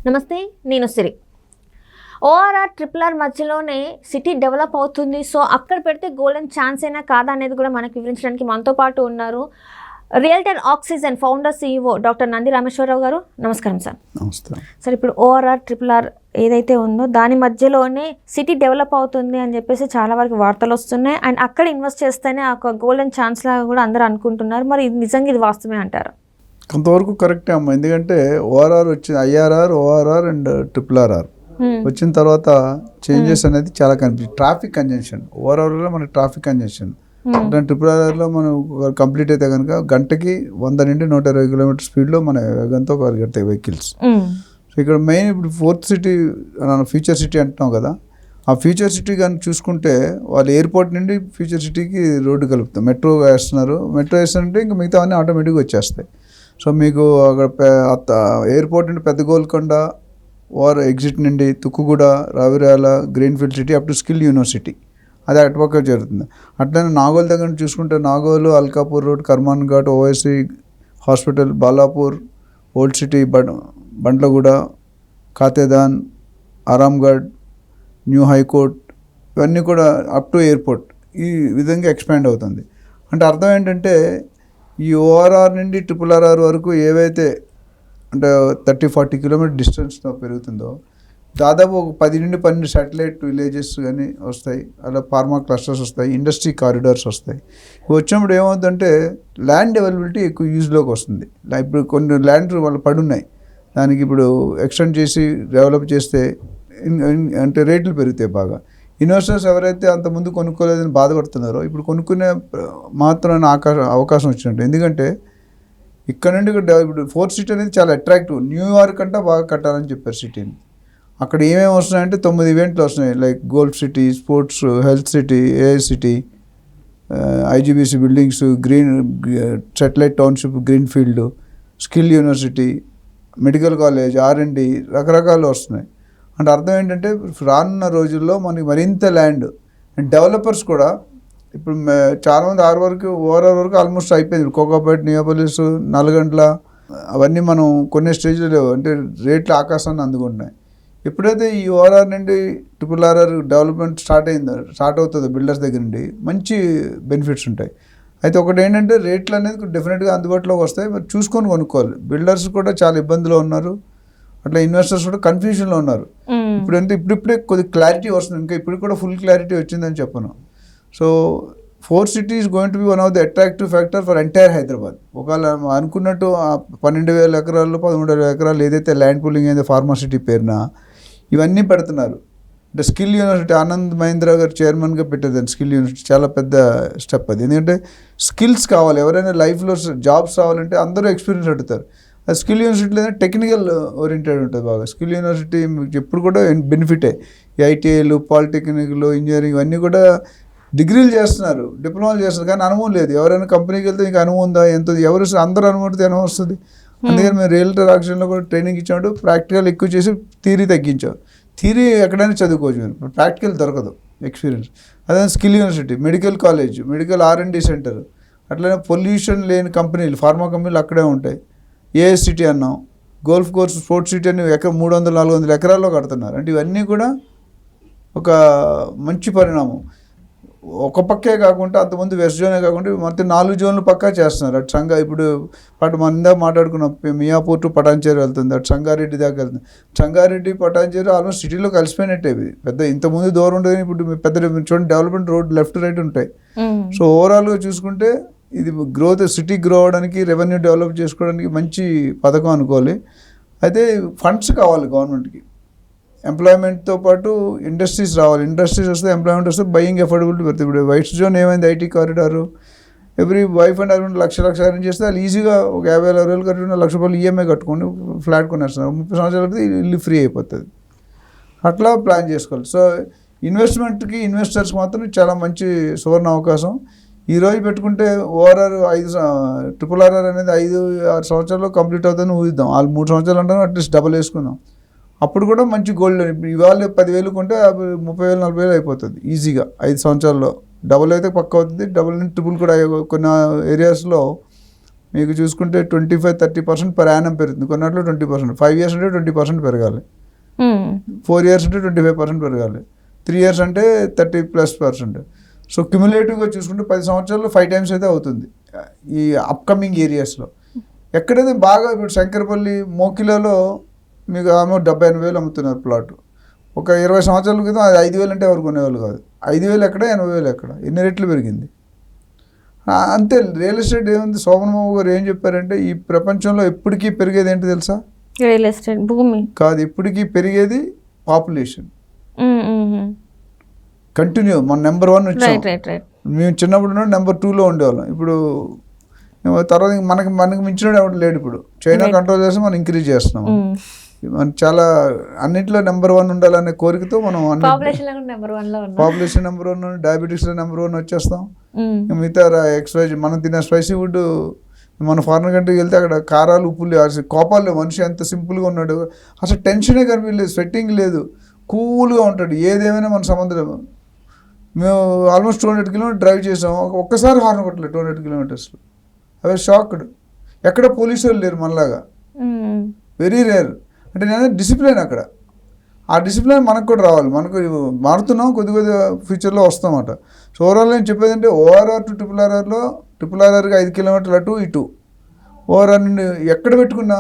నమస్తే, నేను సిరి. ORR triple మధ్యలోనే సిటీ డెవలప్ అవుతుంది. సో అక్కడ పెడితే గోల్డెన్ ఛాన్స్ అయినా కాదా అనేది కూడా మనకు వివరించడానికి మనతో పాటు ఉన్నారు realtor oxygen founder CEO doctor Nandi Rameshwar Rao గారు. నమస్కారం సార్. నమస్తే సార్, ఇప్పుడు ఓఆర్ఆర్ ట్రిపుల్ ఏదైతే ఉందో దాని మధ్యలోనే సిటీ డెవలప్ అవుతుంది అని చెప్పేసి చాలా వరకు వార్తలు వస్తున్నాయి. అండ్ అక్కడ ఇన్వెస్ట్ చేస్తేనే ఒక గోల్డెన్ ఛాన్స్ లాగా కూడా అందరూ అనుకుంటున్నారు. మరి ఇది నిజంగా ఇది వాస్తవమే అంటారు? కొంతవరకు కరెక్టే అమ్మ. ఎందుకంటే ఓఆర్ఆర్ వచ్చింది, IRR, ORR అండ్ RRR వచ్చిన తర్వాత చేంజెస్ అనేది చాలా కనిపిస్తుంది. ట్రాఫిక్ కంజెన్షన్ ఓఆర్ఆర్లో మనకి ట్రాఫిక్ కంజెన్షన్, RRRలో మనం కంప్లీట్ అయితే కనుక గంటకి 100 నుండి 120 కిలోమీటర్ స్పీడ్లో మన వేగంతో పరిగెడతాయి వెహికల్స్. సో ఇక్కడ మెయిన్ ఇప్పుడు ఫోర్త్ సిటీ ఫ్యూచర్ సిటీ అంటున్నాం కదా, ఆ ఫ్యూచర్ సిటీ కానీ చూసుకుంటే వాళ్ళు ఎయిర్పోర్ట్ నుండి ఫ్యూచర్ సిటీకి రోడ్డు కలుపుతాం. మెట్రో వేస్తారంటే ఇంకా మిగతా అన్నీ ఆటోమేటిక్గా వచ్చేస్తాయి. సో మీకు అక్కడ ఎయిర్పోర్ట్ నుండి పెద్ద గోల్కొండ ఓర్ ఎగ్జిట్ నుండి Tukkuguda, Ravirala, greenfield city up to skill university అది అటుపక్క జరుగుతుంది. అట్లనే నాగోల్ దగ్గర చూసుకుంటే Nagole, Alkapur road, Karman Ghat, OSC hospital, Balapur, old city, Bandlaguda, Khatedan, Aramghar, new high court ఇవన్నీ కూడా అప్ టు ఎయిర్పోర్ట్ ఈ విధంగా ఎక్స్పాండ్ అవుతుంది. అంటే అర్థం ఏంటంటే ఈ ORR నుండి RRR వరకు ఏవైతే అంటే 30-40 కిలోమీటర్ డిస్టెన్స్లో పెరుగుతుందో దాదాపు ఒక 10 నుండి 12 శాటిలైట్ విలేజెస్ కానీ వస్తాయి. అలా ఫార్మా క్లస్టర్స్ వస్తాయి, ఇండస్ట్రీ కారిడార్స్ వస్తాయి. వచ్చినప్పుడు ఏమవుతుందంటే ల్యాండ్ అవైలబిలిటీ ఎక్కువ యూజ్లోకి వస్తుంది. ఇప్పుడు కొన్ని ల్యాండ్ వాళ్ళు పడున్నాయి, దానికి ఇప్పుడు ఎక్స్టెండ్ చేసి డెవలప్ చేస్తే అంటే రేట్లు పెరుగుతాయి బాగా. ఇన్వెస్టర్స్ ఎవరైతే అంత ముందు కొనుక్కోలేదని బాధపడుతున్నారో ఇప్పుడు కొనుక్కునే మాత్రమే అవకాశం వచ్చినట్టు. ఎందుకంటే ఇక్కడ నుండి ఇప్పుడు ఫోర్త్ సిటీ అనేది చాలా అట్రాక్టివ్. న్యూయార్క్ అంటే బాగా కట్టాలని చెప్పారు సిటీని. అక్కడ ఏమేమి వస్తున్నాయంటే 9 ఈవెంట్లు వస్తున్నాయి. Like golf city, sports, health city, AI city, IGBC buildings, green satellite township, greenfield, skill university, medical college, R&D రకరకాలు వస్తున్నాయి. అంటే అర్థం ఏంటంటే రానున్న రోజుల్లో మనకి మరింత ల్యాండ్ డెవలపర్స్ కూడా ఇప్పుడు చాలామంది ఓఆర్ఆర్ వరకు ఆల్మోస్ట్ అయిపోయింది. కోకాపేట్, నియోపోలిస్, నల్గొండ అవన్నీ మనం కొన్ని స్టేజ్లో లేవు, అంటే రేట్లు ఆకాశాన్ని అందుకుంటున్నాయి. ఎప్పుడైతే ఈ ORR నుండి RRR డెవలప్మెంట్ స్టార్ట్ అవుతుందో బిల్డర్స్ దగ్గర నుండి మంచి బెనిఫిట్స్ ఉంటాయి. అయితే ఒకటి ఏంటంటే రేట్లు అనేది డెఫినెట్గా అందుబాటులోకి వస్తాయి, మరి చూసుకొని కొనుక్కోవాలి. బిల్డర్స్ కూడా చాలా ఇబ్బందిలో ఉన్నారు, అట్లా ఇన్వెస్టర్స్ కూడా కన్ఫ్యూజన్లో ఉన్నారు. ఇప్పుడిప్పుడే కొద్ది క్లారిటీ వస్తుంది, ఇంకా ఇప్పుడు కూడా ఫుల్ క్లారిటీ వచ్చిందని చెప్పను. So fourth city is going to be one of the attractive factor for entire Hyderabad. ఒకవేళ అనుకున్నట్టు 12,000 ఎకరాల్లో 13,000 ఎకరాలు ఏదైతే ల్యాండ్ పూలింగ్ అయిందో ఫార్మా సిటీ పేరున ఇవన్నీ పెడుతున్నారు. అంటే స్కిల్ యూనివర్సిటీ ఆనంద్ మహీంద్రా గారు చైర్మన్గా పెట్టేదాన్ని. స్కిల్ యూనివర్సిటీ చాలా పెద్ద స్టెప్ అది. ఎందుకంటే స్కిల్స్ కావాలి, ఎవరైనా లైఫ్లో జాబ్స్ రావాలంటే అందరూ ఎక్స్పీరియన్స్ అడుగుతారు. అది స్కిల్ యూనివర్సిటీలో టెక్నికల్ ఓరియంటెడ్ ఉంటుంది బాగా. స్కిల్ యూనివర్సిటీ ఎప్పుడు కూడా బెనిఫిటే. ఈ ITIలు, పాలిటెక్నిక్లు, ఇంజనీరింగ్ ఇవన్నీ కూడా డిగ్రీలు చేస్తున్నారు, డిప్లొమాలు చేస్తున్నారు, కానీ అనుభవం లేదు. ఎవరైనా కంపెనీకి వెళ్తే నీకు అనుభవం ఉందా, ఎంత ఎవరు అందరూ అనుభవం అనుభవం వస్తుంది. అందుకని మేము రియల్టర్ ఆక్షన్లో కూడా ట్రైనింగ్ ఇచ్చాడు, ప్రాక్టికల్ ఎక్కువ చేసి థియరీ తగ్గించాం. థియరీ ఎక్కడైనా చదువుకోవచ్చు, మీరు ప్రాక్టికల్ దొరకదు ఎక్స్పీరియన్స్. అదే skill university, medical college, medical R&D centre, అట్లనే పొల్యూషన్ లేని కంపెనీలు, ఫార్మా కంపెనీలు అక్కడే ఉంటాయి. AI సిటీ అన్నాం, గోల్ఫ్ కోర్స్, స్పోర్ట్స్ సిటీ అని 300-400 ఎకరాల్లో కడుతున్నారు. అంటే ఇవన్నీ కూడా ఒక మంచి పరిణామం. ఒక పక్కే కాకుండా అంతమంది వెస్ట్ జోనే కాకుండా మొత్తం 4 జోన్లు పక్కా చేస్తున్నారు. అటు ఇప్పుడు మన మాట్లాడుకున్నాం, మియాపూర్ టు పటాన్చేరు వెళ్తుంది, అటు సంగారెడ్డి దాకా వెళ్తుంది. సంగారెడ్డి, పటాన్చేరు ఆల్మోస్ట్ సిటీలో కలిసిపోయినట్టే. పెద్ద ఇంతకుముందు దూరం ఉండేది, ఇప్పుడు పెద్ద చూడండి డెవలప్మెంట్ రోడ్ లెఫ్ట్ రైట్ ఉంటాయి. సో ఓవరాల్గా చూసుకుంటే ఇది గ్రోత్, సిటీ గ్రో అవడానికి, రెవెన్యూ డెవలప్ చేసుకోవడానికి మంచి పథకం అనుకోవాలి. అయితే ఫండ్స్ కావాలి గవర్నమెంట్కి. ఎంప్లాయ్మెంట్తో పాటు ఇండస్ట్రీస్ రావాలి. ఇండస్ట్రీస్ వస్తే ఎంప్లాయ్మెంట్ వస్తే బయింగ్ ఎఫోర్డబిలిటీ పెడుతుంది. ఇప్పుడు వైట్ జోన్ ఏమైంది, IT corridor, every wife and husband lakh arrange చేస్తే వాళ్ళు ఈజీగా ఒక 50,000 కట్టుకుని ₹1,00,000 EMI కట్టుకొని ఫ్లాట్ కొనేస్తున్నారు. 30 సంవత్సరాలకి ఇల్లు ఫ్రీ అయిపోతుంది. అట్లా ప్లాన్ చేసుకోవాలి. సో ఇన్వెస్ట్మెంట్కి, ఇన్వెస్టర్స్కి మాత్రం చాలా మంచి సువర్ణ అవకాశం. ఈరోజు పెట్టుకుంటే ORR RRR అనేది 5-6 సంవత్సరాల్లో కంప్లీట్ అవుతుందని ఊహిద్దాం. వాళ్ళు 3 సంవత్సరాలు అంటారు, అట్లీస్ట్ డబల్ వేసుకుందాం. అప్పుడు కూడా మంచి గోల్డ్. ఇవాళ 10,000 కొంటే 30,000-40,000 అయిపోతుంది ఈజీగా 5 సంవత్సరాల్లో. డబుల్ అయితే పక్క అవుతుంది, డబుల్ నుండి ట్రిపుల్ కూడా. కొన్ని ఏరియాస్లో మీకు చూసుకుంటే 25-30% పర్ యానం పెరుగుతుంది, కొన్నాట్లో 20%. 5 years అంటే 20% పెరగాలి, 4 years అంటే 25% పెరగాలి, 3 years అంటే 30+%. సో క్యుములేటివ్గా చూసుకుంటే 10 సంవత్సరాల్లో 5 times అయితే అవుతుంది ఈ అప్కమింగ్ ఏరియాస్లో. ఎక్కడైతే బాగా ఇప్పుడు శంకరపల్లి, మోకిలాలో మీకు ఆల్మోస్ట్ 70,000-80,000 అమ్ముతున్నారు ప్లాట్. ఒక 20 సంవత్సరాల క్రితం అది 5,000 అంటే ఎవరు కొనేవాళ్ళు కాదు. 5,000 ఎక్కడ, 80,000 ఎక్కడ, ఎన్ని రెట్లు పెరిగింది. అంతే రియల్ ఎస్టేట్ ఏముంది. శోభన్ బాబు గారు ఏం చెప్పారంటే ఈ ప్రపంచంలో ఎప్పటికీ పెరిగేది ఏంటి తెలుసా? రియల్ ఎస్టేట్ భూమి కాదు, ఎప్పటికీ పెరిగేది పాపులేషన్. కంటిన్యూ మన నెంబర్ 1 వచ్చాం. మేము చిన్నప్పుడు నెంబర్ 2లో ఉండేవాళ్ళం. ఇప్పుడు తర్వాత మనకి మించిన ఎవరు లేడు. ఇప్పుడు చైనా కంట్రోల్ చేసి మనం ఇంక్రీజ్ చేస్తున్నాం. మనం చాలా అన్నింటిలో నెంబర్ 1 ఉండాలనే కోరికతో మనం పాపులేషన్ నెంబర్ 1, డయాబెటీస్లో నెంబర్ 1 వచ్చేస్తాం. మిగతా XYZ మనం తినే స్పైసీ ఫుడ్, మన ఫారిన్ కంట్రీకి వెళ్తే అక్కడ కారాలు, ఉప్పులు, కోపాలు, మనిషి ఎంత సింపుల్గా ఉన్నాడు, అసలు టెన్షనే కనిపించలేదు, స్వెట్టింగ్ లేదు, కూల్గా ఉంటాడు. ఏదేమైనా మన సంబంధం. మేము ఆల్మోస్ట్ 200 kilometers డ్రైవ్ చేసాం, ఒక్కసారి హార్న్ కొట్టలేదు 200 kilometers. అవి షాక్డ్. ఎక్కడ పోలీసు వాళ్ళు లేరు మనలాగా, వెరీ రేర్. అంటే నేను డిసిప్లిన్ అక్కడ, ఆ డిసిప్లిన్ మనకు కూడా రావాలి. మనకు మారుతున్నాం, కొద్ది ఫ్యూచర్లో వస్తామట. సో ఓవరాల్ నేను చెప్పేది అంటే ORR టు RRRలో RRRకి 5 kilometers అటు ఇటు. ORR నుండి ఎక్కడ పెట్టుకున్నా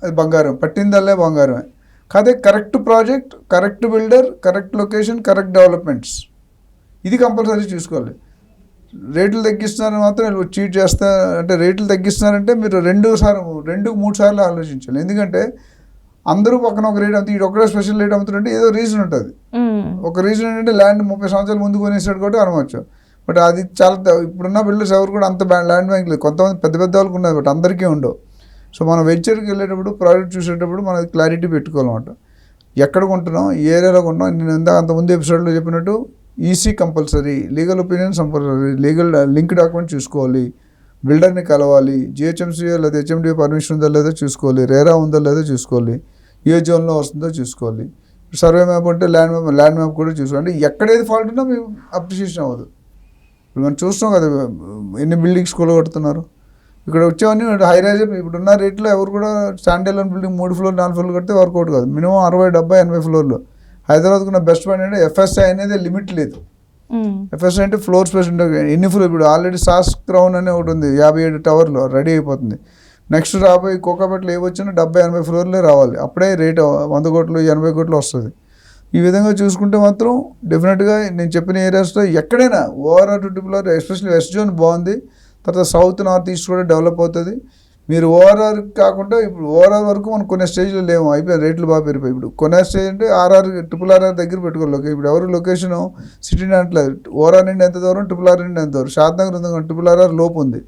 అది బంగారం, పట్టిందల్లే బంగారమే. కాదే correct project, correct builder, correct location, correct developments, ఇది కంపల్సరీ చూసుకోవాలి. రేట్లు తగ్గిస్తున్నారని మాత్రం చీట్ చేస్తా అంటే, రేట్లు తగ్గిస్తున్నారంటే మీరు 2-3 సార్లు ఆలోచించాలి. ఎందుకంటే అందరూ పక్కన ఒక రేట్ అమ్ముతుంది, ఒకటే స్పెషల్ రేట్ అమ్ముతుంటే ఏదో రీజన్ ఉంటుంది. ఒక రీజన్ ఏంటంటే ల్యాండ్ 30 సంవత్సరాల ముందు కొనేసాడు కాబట్టి అనవచ్చు. బట్ అది చాలా ఇప్పుడున్న బిల్డర్స్ ఎవరు కూడా అంత ల్యాండ్ బ్యాంక్ లేదు. కొంతమంది పెద్ద వాళ్ళకు ఉన్నారు, బట్ అందరికీ ఉండవు. సో మనం వెంచర్కి వెళ్ళేటప్పుడు, ప్రాజెక్ట్ చూసేటప్పుడు మనకి క్లారిటీ పెట్టుకోవాలన్నమాట. ఎక్కడ కొంటున్నాం, ఏ ఏరియాలో కొంటున్నాం. నేను అంతకుముందు ఎపిసోడ్లో చెప్పినట్టు EC compulsory, legal opinions compulsory, legal link document చూసుకోవాలి, బిల్డర్ని కలవాలి, GHMC లేదా HMDA పర్మిషన్ ఉందో లేదో చూసుకోవాలి, రేరా ఉందో లేదో చూసుకోవాలి, ఏ జోన్లో వస్తుందో చూసుకోవాలి. సర్వే మ్యాప్ అంటే ల్యాండ్ మ్యాప్ కూడా చూసుకోవాలి. అంటే ఎక్కడేది ఫాల్ట్ ఉన్నా మేము అప్రిషియేషన్ అవ్వదు. ఇప్పుడు మనం చూస్తాం కదా ఎన్ని బిల్డింగ్స్ కూడా కడుతున్నారు. ఇక్కడ వచ్చేవన్నీ హై రైజ్. ఇప్పుడున్న రేట్లో ఎవరు కూడా స్టాండర్డ్ బిల్డింగ్ 3 floors 4 floors కడితే వర్కౌట్ కాదు. Minimum 60, 70, 80 floors. హైదరాబాద్కు ఉన్న బెస్ట్ పాయింట్ అంటే FSI అనేది లిమిట్ లేదు. FSI అంటే ఫ్లోర్ స్పేస్ ఉంటుంది. ఎన్ని ఫ్లోర్, ఇప్పుడు ఆల్రెడీ సాస్ క్రౌన్ అనే ఒకటి ఉంది 57 టవర్లో రెడీ అయిపోతుంది. నెక్స్ట్ రాబోయే కోకాపేటలో ఏవొచ్చినా 70-80 floors రావాలి. అప్పుడే రేట్ 100 కోట్లు 80 కోట్లు వస్తుంది. ఈ విధంగా చూసుకుంటే మాత్రం డెఫినెట్గా నేను చెప్పిన ఏరియాస్లో ఎక్కడైనా ORR to RRR, especially west zone బాగుంది. తర్వాత సౌత్, నార్త్, ఈస్ట్ కూడా డెవలప్ అవుతుంది. మీరు ORR కాకుండా ఇప్పుడు ORR వరకు మనం కొన్ని స్టేజ్లో లేము, అయిపోయి రేట్లు బాగా పెరిగిపోయి. ఇప్పుడు కొన్ని స్టేజ్ అంటే RRR దగ్గర పెట్టుకోవాలి. ఇప్పుడు ఎవరు లొకేషన్ సిటీ అంటలేదు. ORR నుండి ఎంత దూరం, RRR నుండి ఎంత దూరం, షాద్నగర్ ఉంది, RRR లోపు ఉంది.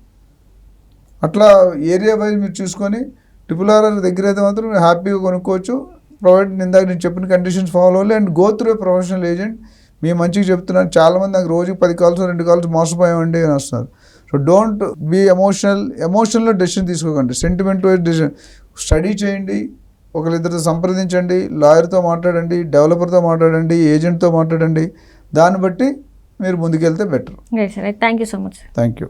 అట్లా ఏరియా వైజ్ మీరు చూసుకొని RRR దగ్గర అయితే మాత్రం మీరు హ్యాపీగా కొనుక్కోవచ్చు. ప్రొవైడ్ ఇందాక నేను చెప్పిన కండిషన్స్ ఫాలో అవ్వాలి. And go through a professional agent. మీ మంచిగా చెప్తున్నాను. చాలామంది నాకు రోజుకి 10 calls 2 calls మోసపోయామండి అని వస్తున్నారు. సో డోంట్ బీ ఎమోషనల్లో డెసిషన్ తీసుకోకండి. Sentiment wise decision. స్టడీ చేయండి, ఒకరిద్దరితో సంప్రదించండి, లాయర్తో మాట్లాడండి, డెవలపర్తో మాట్లాడండి, ఏజెంట్తో మాట్లాడండి. దాన్ని బట్టి మీరు ముందుకెళ్తే better. Thank you so much. Thank you.